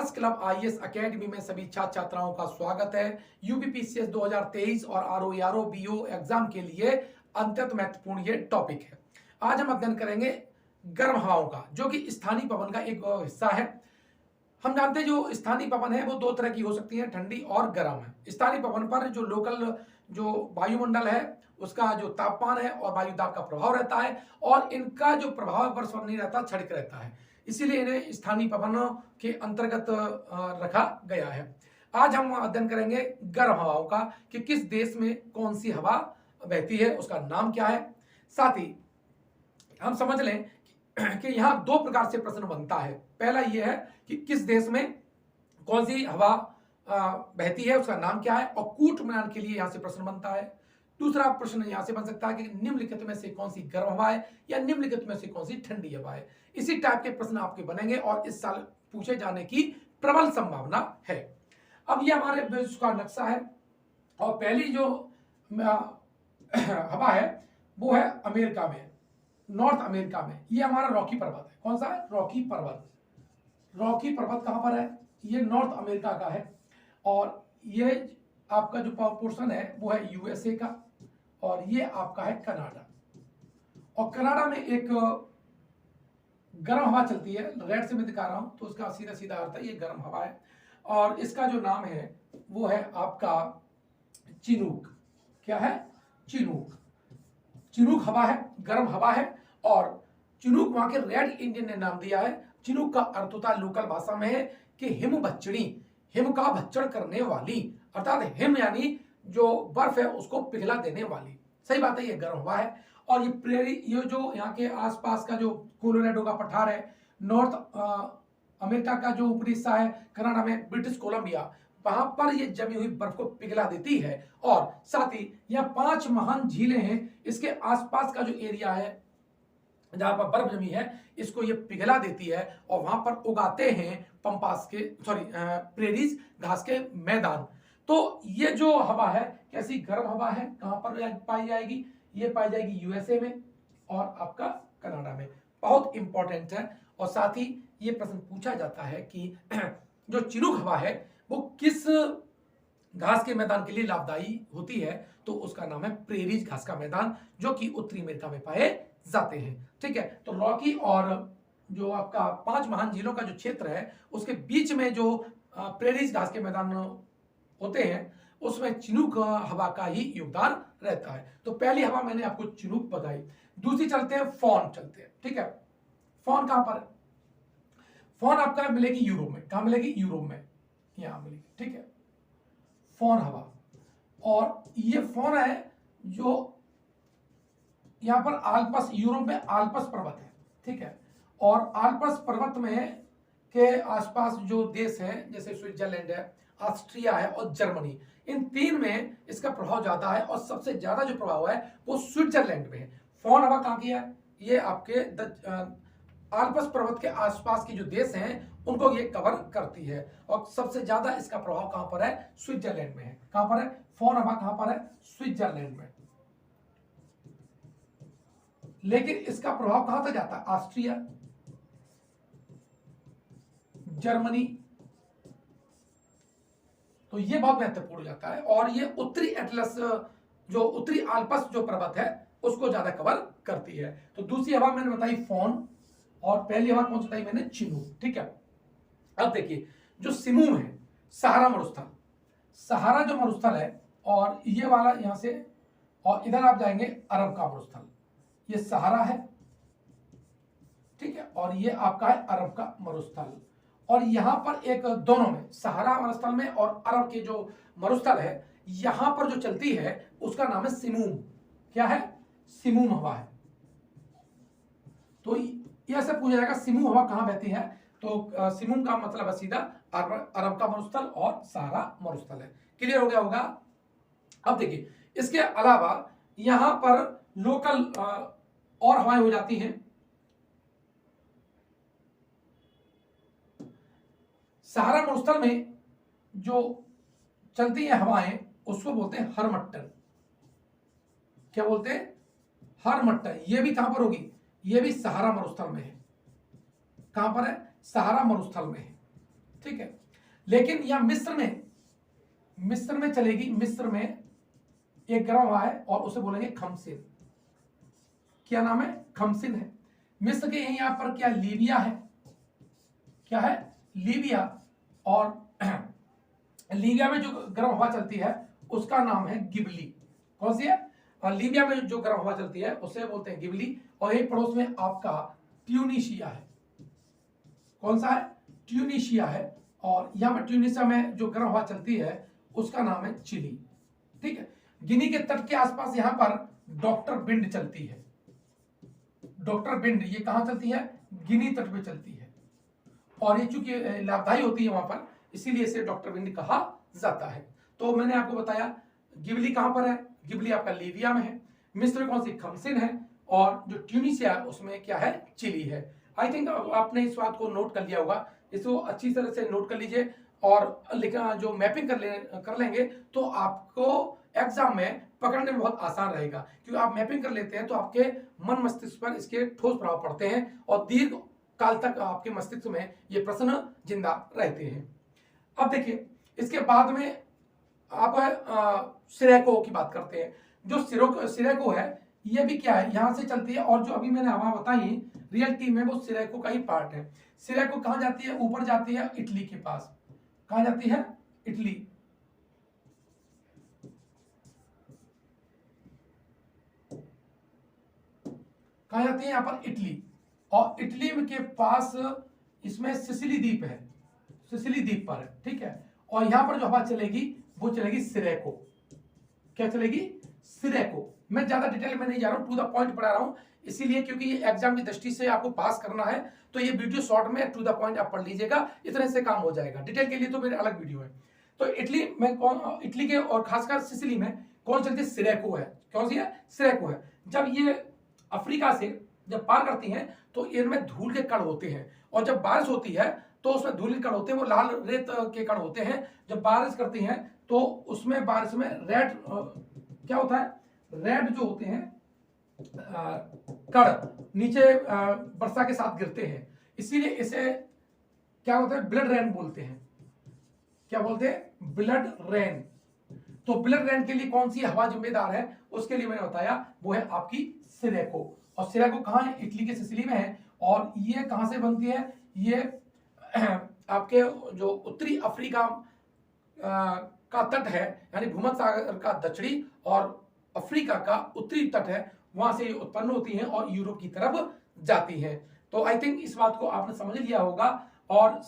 Class club IAS academy में सभी छात्र छात्राओं का स्वागत है। यूपीपीसीएस 2023 और आरओ बीओ एग्जाम के लिए अत्यंत महत्वपूर्ण ये टॉपिक है। आज हम अध्ययन करेंगे गर्म हवाओं का, जो कि स्थानीय पवन का एक हिस्सा है। हम जानते हैं जो स्थानीय पवन है वो दो तरह की हो सकती है, ठंडी और गर्म है। स्थानीय पवन पर जो लोकल जो वायुमंडल है उसका जो तापमान है और वायु दाब का प्रभाव रहता है, और इनका जो प्रभाव वर्ष भर नहीं रहता, क्षणिक रहता है, इसीलिए इन्हें स्थानीय पवनों के अंतर्गत रखा गया है। आज हम अध्ययन करेंगे गर्म हवाओं का कि किस देश में कौन सी हवा बहती है, उसका नाम क्या है। साथ ही हम समझ लें कि यहाँ दो प्रकार से प्रश्न बनता है। पहला यह है कि किस देश में कौन सी हवा बहती है, उसका नाम क्या है, और कूट मिलान के लिए यहाँ से प्रश्न बनता है। दूसरा प्रश्न यहाँ से बन सकता है कि निम्नलिखित में से कौन सी गर्म हवा है या निम्नलिखित में से कौन सी ठंडी हवा है। इसी टाइप के प्रश्न आपके बनेंगे और इस साल पूछे जाने की प्रबल संभावना है। अब ये हमारे विश्व का नक्शा है, और पहली जो हवा है वो है अमेरिका में, नॉर्थ अमेरिका में। ये हमारा रॉकी पर्वत है। कौन सा है? रॉकी पर्वत। रॉकी पर्वत कहां पर है? ये नॉर्थ अमेरिका का है। और ये आपका जो पोर्शन है वो है यूएसए का, और ये आपका है कनाडा। और कनाडा में एक गर्म हवा चलती है, रेड से मैं दिखा रहा हूं तो उसका सीधा सीधा अर्थ है ये गर्म हवा है, और इसका जो नाम है वो है आपका चिनूक। क्या है? चिनूक। चिनूक हवा है, गर्म हवा है, और चिनूक वहां के रेड इंडियन ने नाम दिया है। चिनूक का अर्थ होता है लोकल भाषा में है कि हिम भक्षणी, हिम का भक्षण करने वाली, अर्थात हिम यानी जो बर्फ है उसको पिघला देने वाली। सही बात है, ये गर्म हवा है। और ये प्रेरी, ये जो यहाँ के आसपास का जो कोलोराडो का पठार है, नॉर्थ अमेरिका का जो ऊपरी हिस्सा है, कनाडा में ब्रिटिश कोलंबिया, वहां पर ये जमी हुई बर्फ को पिघला देती है। और साथ ही यहाँ 5 महान झीलें हैं, इसके आसपास का जो एरिया है जहां पर बर्फ जमी है इसको ये पिघला देती है, और वहां पर उगाते हैं पंपास के प्रेरीज, घास के मैदान। तो ये जो हवा है कैसी गर्म हवा है, कहां पर पाई जाएगी? ये पाई जाएगी यूएसए में और आपका कनाडा में। बहुत इंपॉर्टेंट है। और साथ ही ये प्रश्न पूछा जाता है कि जो चिनूक हवा है वो किस घास के मैदान के लिए लाभदायी होती है, तो उसका नाम है प्रेरीज घास का मैदान, जो कि उत्तरी अमेरिका में पाए जाते हैं। ठीक है, तो रॉकी और जो आपका 5 महान झीलों का जो क्षेत्र है उसके बीच में जो प्रेरीज घास के मैदान होते हैं उसमें चिनूक हवा का ही योगदान रहता है। तो पहली हवा मैंने आपको चिनूक बताई। दूसरी चलते हैं फॉन, चलते हैं। ठीक है, फॉन कहां पर? फॉन आपका मिलेगी यूरोप में। कहां मिलेगी? यूरोप में, यहां मिलेगी। ठीक है, फॉन हवा। और ये फॉन है जो यहां पर आल्पस, यूरोप में आल्पस पर्वत है। ठीक है, और आल्पस पर्वत में के आसपास जो देश हैं जैसे स्विट्जरलैंड है, ऑस्ट्रिया है और जर्मनी, इन 3 में इसका प्रभाव ज्यादा है, और सबसे ज्यादा जो प्रभाव है वो स्विट्जरलैंड में है। फॉन हवा कहां की है? ये आपके आल्पस पर्वत के आसपास के जो देश हैं उनको ये कवर करती है, और सबसे ज्यादा इसका प्रभाव कहां पर है? स्विट्जरलैंड में है। कहां पर है? फॉन हवा कहां पर है? स्विट्जरलैंड में। लेकिन इसका प्रभाव कहां तक जाता है? Austria, Germany. तो ये बहुत महत्वपूर्ण हो जाता है, और ये उत्तरी एटलस, जो उत्तरी आल्पस जो पर्वत है उसको ज्यादा कवर करती है। तो दूसरी हवा मैंने बताई फॉन, और पहली हवा कौन सी बताई मैंने? चिनूक। ठीक है, अब देखिए जो सिमूम है, सहारा मरुस्थल, सहारा जो मरुस्थल है, और ये वाला यहां से, और इधर आप जाएंगे अरब का मरुस्थल, ये सहारा है। ठीक है, और ये आपका है अरब का मरुस्थल। और यहां पर एक दोनों में, सहारा मरुस्थल में और अरब के जो मरुस्थल है, यहां पर जो चलती है उसका नाम है सिमूम। क्या है? सिमूम हवा है। तो यह से पूछा जाएगा सिमूम हवा कहां बहती है, तो सिमूम का मतलब है सीधा अरब का मरुस्थल और सहारा मरुस्थल है। क्लियर हो गया होगा? अब देखिए इसके अलावा यहां पर लोकल और हवाएं हो जाती हैं। सहारा मरुस्थल में जो चलती है हवाएं उसको बोलते हैं हरमट्टन। क्या बोलते हैं? हरमट्टन। ये भी कहां पर होगी? ये भी सहारा मरुस्थल में है। कहां पर है? सहारा मरुस्थल में है। ठीक है। लेकिन यह मिस्र में चलेगी। मिस्र में एक गर्म हवा है और उसे बोलेंगे खमसिन। क्या नाम है? खमसिन है। मिस्र के यहां पर क्या लीबिया है? क्या है? लीबिया। और लीबिया में जो गर्म हवा चलती है उसका नाम है गिबली। कौन सी है? और लीबिया में जो गर्म हवा चलती है उसे बोलते हैं गिबली। और यही पड़ोस में आपका ट्यूनिशिया है। कौन सा है? ट्यूनिशिया है। और यहां पर ट्यूनिशिया में जो गर्म हवा चलती है उसका नाम है चिली। ठीक है। गिनी के तट के आसपास यहां पर डॉक्टर बिंड चलती है। डॉक्टर बिंड ये कहां चलती है? गिनी तट पे चलती है। और ये चूंकि लाभदायी होती है वहां पर, इसीलिए इसे डॉक्टर बिंड कहा जाता है। तो मैंने आपको बताया गिबली कहां पर है? गिबली आपका लीबिया में है। मिस्र में कौन सी? खमसिन है। और जो ट्यूनिसिया उसमें क्या है? चिली है। आई थिंक आपने इस बात को नोट कर लिया होगा। इसको अच्छी तरह से नोट कर लीजिए और जो मैपिंग कर लेंगे तो आपको एग्जाम में पकड़ने में बहुत आसान रहेगा। क्योंकि आप मैपिंग कर लेते हैं तो आपके मन मस्तिष्क पर इसके ठोस प्रभाव पड़ते हैं और दीर्घ काल तक आपके मस्तिष्क में ये प्रश्न जिंदा रहते हैं। अब देखिए इसके बाद में आप सिरेको की बात करते हैं। जो सिरेको है ये भी क्या है? यहां से चलती है। और जो अभी मैंने हवा बताई रियलिटी में वो सिरेको का ही पार्ट है। सिरेको कहां जाती है? ऊपर जाती है इटली के पास। कहां जाती है? इटली। कहां जाती है? यहां पर इटली। और इटली के पास इसमें सिसिली द्वीप है। सिसिली द्वीप पर है। ठीक है। और यहां पर जो हवा चलेगी वो चलेगी सिरेको। क्या चलेगी? सिरेको। मैं ज्यादा डिटेल में नहीं जा रहा हूं, टू द पॉइंट पढ़ा रहा हूं इसीलिए, क्योंकि ये एग्जाम की दृष्टि से आपको पास करना है तो ये वीडियो शॉर्ट में टू द पॉइंट आप पढ़ लीजिएगा, इतने से काम हो जाएगा। डिटेल के लिए तो मेरे अलग वीडियो है। तो इटली में इटली के और खासकर सिसिली में कौन चलती है? सिरेको है। कौन सी है? सिरेको है। जब ये अफ्रीका से जब पार करती हैं तो इनमें धूल के कण होते हैं। और जब बारिश होती है तो उसमें धूल के कण होते हैं, वो लाल रेत के कण होते हैं। जब बारिश करती हैं तो उसमें बारिश में रेड क्या होता है? रेड जो होते हैं कण नीचे वर्षा के साथ गिरते हैं। इसीलिए इसे क्या होता है? ब्लड रेन बोलते हैं। क्या बोलते हैं? Blood rain. तो ब्लड रेन के लिए कौन सी हवा जिम्मेदार है उसके लिए मैंने बताया, वो है आपकी सिरेको। और सिरेको कहां है? इटली के सिसिली में है। और ये कहां से बनती है? ये आपके जो उत्तरी अफ्रीका का तट है, यानी भूमध्य सागर का दक्षिणी और अफ्रीका का उत्तरी तट है, वहां से उत्पन्न होती हैं और यूरोप की तरफ जाती हैं। तो आई थिंक इस बात को आपने समझ लिया होगा। और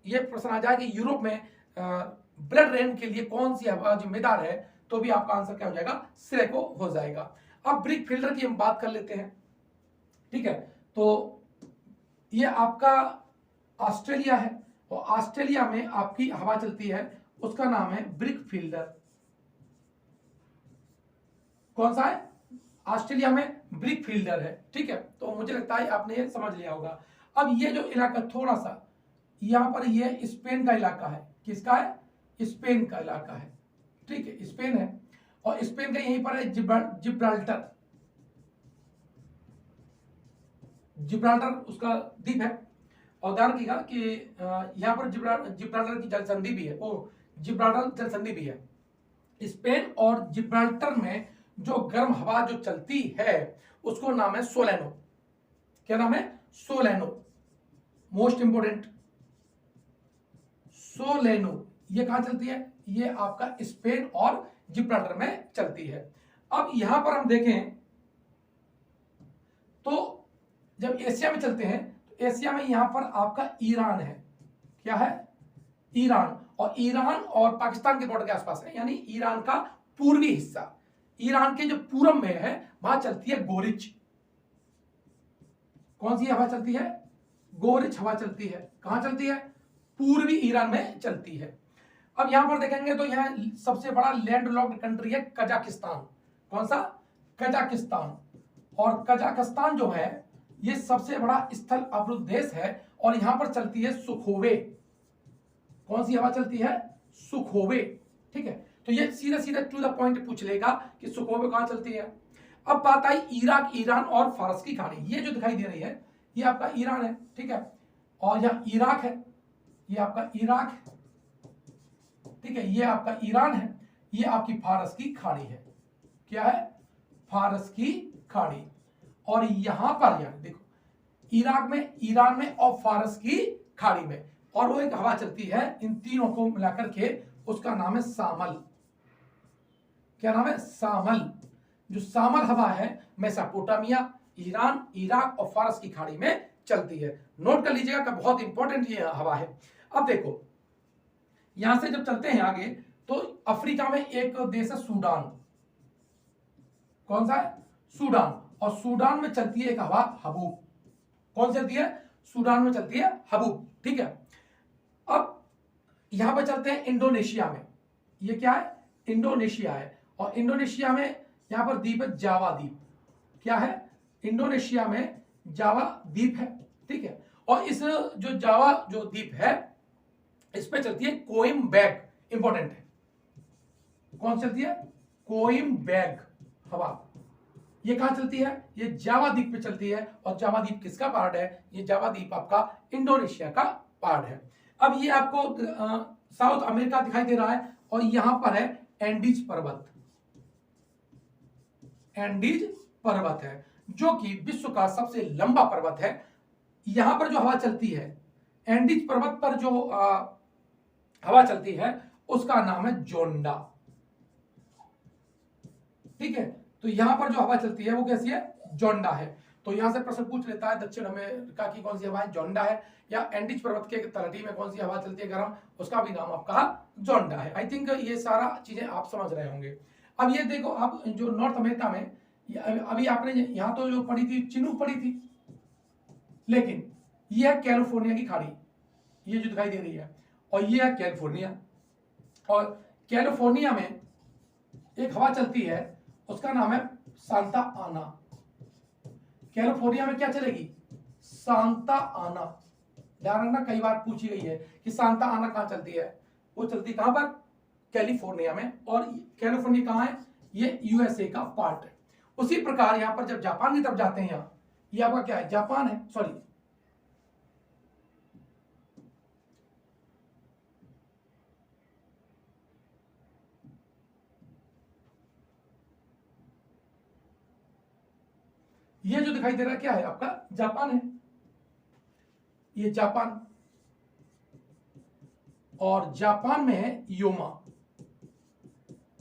ये प्रश्न आ जाए कि यूरोप में ब्लड रेन के लिए कौन सी हवा जिम्मेदार है, तो भी आपका आंसर क्या हो जाएगा? सिरेको हो जाएगा। अब ब्रिक फिल्टर की हम बात कर लेते हैं। ठीक है। तो ये आपका ऑस्ट्रेलिया है और ऑस्ट्रेलिया में आपकी हवा चलती है, उसका नाम है ब्रिक फिल्डर। कौन सा है? ऑस्ट्रेलिया में ब्रिक फिल्डर है। ठीक है। तो मुझे लगता है आपने ये समझ लिया होगा। अब ये जो इलाका थोड़ा सा यहां पर ये स्पेन का इलाका है। किसका है? स्पेन का इलाका है। ठीक है। स्पेन है और स्पेन का यहीं पर है जिब्राल्टर। जिब्राल्टर उसका द्वीप है। और ध्यान रखिएगा कि यहां पर जिब्राल्टर की जलसंधि भी है। वो जिब्राल्टर जलसंधि भी है। स्पेन और जिब्राल्टर में जो गर्म हवा जो चलती है उसको नाम है सोलेनो। क्या नाम है? सोलेनो। मोस्ट इंपोर्टेंट, सोलेनो। ये कहां चलती है? ये आपका स्पेन और जिब्राल्टर में चलती है। अब यहां पर हम देखें तो जब एशिया में चलते हैं तो एशिया में यहां पर आपका ईरान है। क्या है? ईरान। और ईरान और पाकिस्तान के बॉर्डर के आसपास है, यानी ईरान का पूर्वी हिस्सा। ईरान के जो पूरब में है वहां चलती है गोरिच। कौन सी हवा चलती है? गोरिच हवा चलती है। कहां चलती है? पूर्वी ईरान में चलती है। अब यहां पर देखेंगे तो यहां सबसे बड़ा लैंडलॉक्ड कंट्री है कजाकिस्तान। कौन सा? कजाकिस्तान। और कजाकिस्तान जो है ये सबसे बड़ा स्थल अवरुद्ध देश है और यहां पर चलती है सुखोवे। कौन सी हवा चलती है? सुखोवे। ठीक है। तो ये सीधा सीधा टू द पॉइंट पूछ लेगा कि सुखोवे कहां चलती है। अब बात आई इराक, ईरान और फारस की खाड़ी। ये जो दिखाई दे रही है ये आपका ईरान है। ठीक है। और यहां इराक है, ये आपका इराक है, ठीक है, ये आपका ईरान है, ये आपकी फारस की खाड़ी है। क्या है? फारस की खाड़ी। और यहां पर यार देखो, इराक में, ईरान में और फारस की खाड़ी में, और वो एक हवा चलती है इन तीनों को मिलाकर के, उसका नाम है सामल। क्या नाम है? सामल। जो सामल हवा है मेसोपोटामिया, ईरान, इराक और फारस की खाड़ी में चलती है। नोट कर लीजिएगा कि बहुत इंपॉर्टेंट ये हवा है। अब देखो, यहां से जब चलते हैं आगे तो अफ्रीका में एक देश है सूडान। कौन सा है? सूडान। और सूडान में चलती है एक हवा हबूब। कौन चलती है? सूडान में चलती है हबूब। ठीक है, अब यहां पर चलते हैं इंडोनेशिया में। ये क्या है? इंडोनेशिया है। और इंडोनेशिया में यहां पर द्वीप है जावा द्वीप। क्या है? इंडोनेशिया में जावा द्वीप है। ठीक है, और इस जो जावा जो द्वीप है, इस पे चलती है कोइम्बैग। इंपॉर्टेंट है। कौन चलती है? कोइम्बैग हवा। ये कहां चलती है? ये जावा द्वीप पे चलती है। और जावा द्वीप किसका पार्ट है? ये जावा द्वीप आपका इंडोनेशिया का पार्ट है। अब ये आपको साउथ अमेरिका दिखाई दे रहा है, और यहां पर है एंडीज पर्वत। एंडीज पर्वत है जो कि विश्व का सबसे लंबा पर्वत है। यहां पर जो हवा चलती है, एंडीज पर्वत पर जो हवा चलती है, उसका नाम है जोंडा। ठीक है, तो यहां पर जो हवा चलती है वो कैसी है? जोंडा है। तो यहां से प्रश्न पूछ लेता है दक्षिण अमेरिका की कौन सी हवा है? जोंडा है। या एंडीज पर्वत के तलहटी में कौन सी हवा चलती है गर्म? उसका भी नाम आपका जोंडा है। आई थिंक ये सारा चीजें आप समझ रहे होंगे। अब ये देखो, आप जो नॉर्थ अमेरिका में, अभी आपने यहां तो जो पढ़ी थी चिनूक पढ़ी थी, लेकिन ये है कैलिफोर्निया की खाड़ी, ये जो दिखाई दे रही है, और ये है कैलिफोर्निया। और कैलिफोर्निया में एक हवा चलती है, उसका नाम है सांता आना। कैलिफोर्निया में क्या चलेगी? सांता आना। ध्यान रखना, कई बार पूछी गई है कि सांता आना कहां चलती है। वो चलती कहां पर? कैलिफोर्निया में। और कैलिफोर्निया कहां है? ये यूएसए का पार्ट है। उसी प्रकार यहां पर जब जापान की तरफ जाते हैं, यहां ये आपका क्या है? जापान है, सॉरी, ये जो दिखाई दे रहा है क्या है? आपका जापान है। ये जापान, और जापान में है योमा।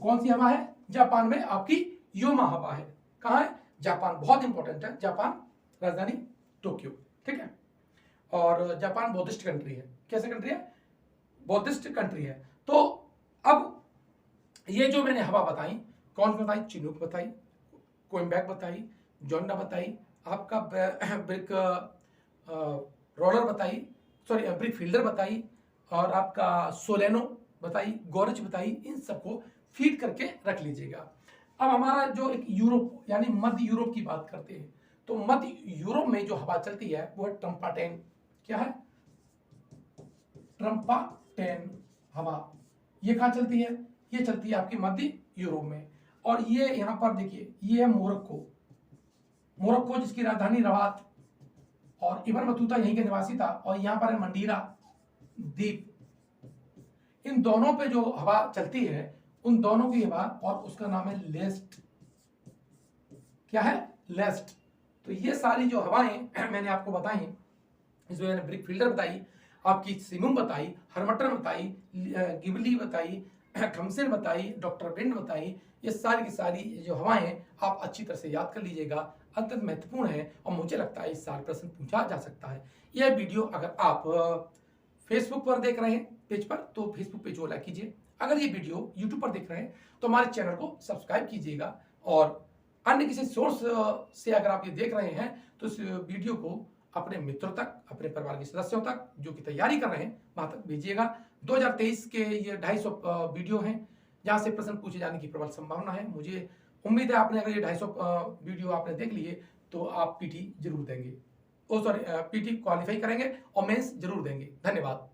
कौन सी हवा है? जापान में आपकी योमा हवा है। कहां है? जापान। बहुत इंपॉर्टेंट है जापान, राजधानी टोक्यो। ठीक है, और जापान बौद्धिस्ट कंट्री है। कैसे कंट्री है? बौद्धिस्ट कंट्री है। तो अब ये जो मैंने हवा बताई, कौन सी बताई? चिनूक बताई, कोइम्बैक बताई, जोंडा बताई, आपका ब्रिक रोलर बताई, सॉरी ब्रिक फील्डर बताई, और आपका सोलेनो बताई, गोरच बताई। इन सबको फीड करके रख लीजिएगा। अब हमारा जो एक यूरोप यानी मध्य यूरोप की बात करते हैं, तो मध्य यूरोप में जो हवा चलती है वो है ट्रम्पाटेन। क्या है? ट्रम्पाटेन हवा। ये कहां चलती है? ये चलती है आपकी मध्य यूरोप में। और ये यहां पर देखिए, ये है मोरक्को। मोरक्को जिसकी राजधानी रबात, और इब्न बतूता यहीं के निवासी था। और यहां पर है मंडीरा द्वीप। इन दोनों पे जो हवा चलती है, उन दोनों की हवा, और उसका नाम है लेस्ट। क्या है? लेस्ट। तो ये सारी जो हवाएं मैंने आपको बताई, इसमें मैंने ब्रिक फील्डर बताई, आपकी सिमुम बताई, हरमटर बताई, गिबली बताई, खमसेन बताई, डॉक्टर विंड बताई। ये सारी की सारी जो हवाएं आप अच्छी तरह से याद कर लीजिएगा, अत्यंत महत्वपूर्ण है, और मुझे लगता है इस साल प्रश्न पूछा जा सकता है। यह वीडियो अगर आप फेसबुक पर देख रहे हैं पेज पर, तो फेसबुक पेज को लाइक कीजिए। अगर ये वीडियो यूट्यूब पर देख रहे हैं तो हमारे चैनल को सब्सक्राइब कीजिएगा। और अन्य किसी सोर्स से अगर आप ये देख रहे हैं तो इस वीडियो को अपने मित्रों तक, अपने परिवार के सदस्यों तक जो कि तैयारी कर रहे हैं, वहां तक भेजिएगा। 2023 के ये 250 वीडियो हैं जहां से प्रश्न पूछे जाने की प्रबल संभावना है। मुझे उम्मीद है आपने अगर ये 250 वीडियो आपने देख लिए तो आप पीटी जरूर देंगे, ओ सॉरी पीटी क्वालिफाई करेंगे और मेंस जरूर देंगे। धन्यवाद।